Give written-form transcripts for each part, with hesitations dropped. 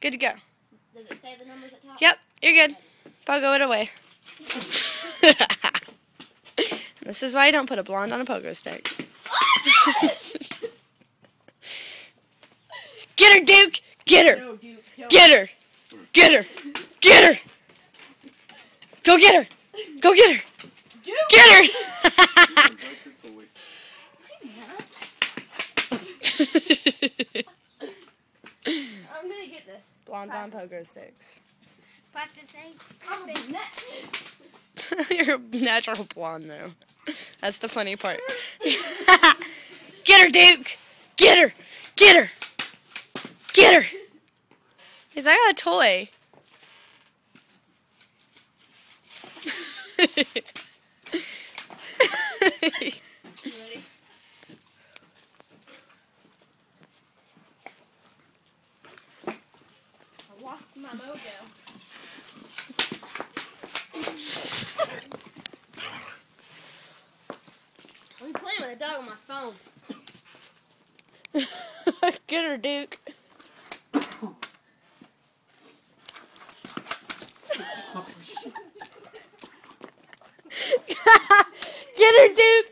Good to go. Does it say the numbers at top? Yep, you're good. Pogo it away. This is why you don't put a blonde on a pogo stick. Get her, Duke! Get her! No, Duke. No. Get her! Get her! Get her! Go get her! Go get her! Duke. Get her! I'm gonna get this. Blondes on pogo sticks. Practicing. I'm a next. You're a natural blonde, though. That's the funny part. Get her, Duke! Get her! Get her! Get her! He's like, I got a toy. You ready? I lost my mojo. I'm playing with a dog on my phone. Get her, Duke. Get her, Duke.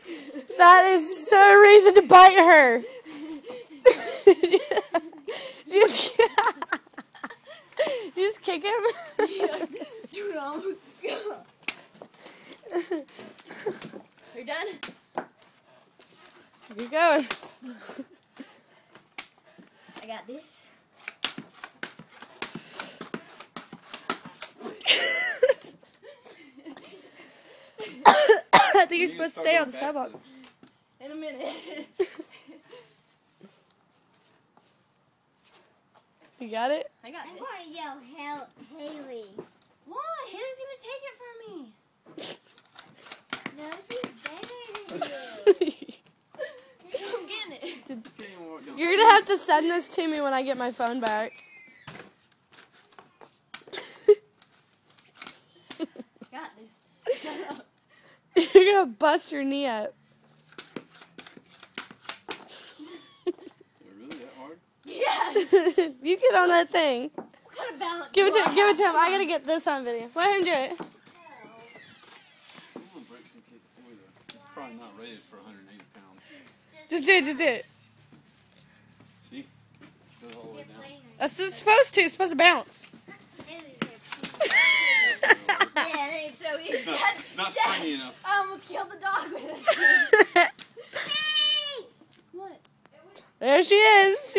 That is so reason to bite her. Just kick him. Dude, almost. You're done? Keep going. I got this. I think you're supposed to stay on the sidewalk. In a minute. You got it? I got I'm this. going to yell Haley. Why? Haley's gonna take it from me. No, she's better than you. I'm getting it. You're gonna have to send this to me when I get my phone back. Got this. Shut up. You're gonna bust your knee up. Really that hard? Yes. You get on that thing. What kind of balance? Give it do to I him. Give it have? to him. I gotta get this on video. Let him do it. I'm gonna break some kid's toy though. It's probably not rated for 180 pounds. Just do it. Just do it. See? It goes all the way down. That's what it's supposed to. It's supposed to bounce. Yeah, it ain't so easy. It's not Dad, springy enough. I almost killed the dog with this. What? There she is.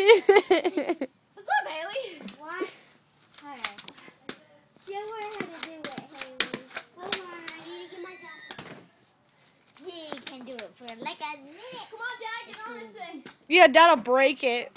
What's up, Haley? What? Alright. Show her how to do it, Haley. Hold on, I need to get my dad. He can do it for like a minute. Come on, Dad, get on this thing. Yeah, that'll break it.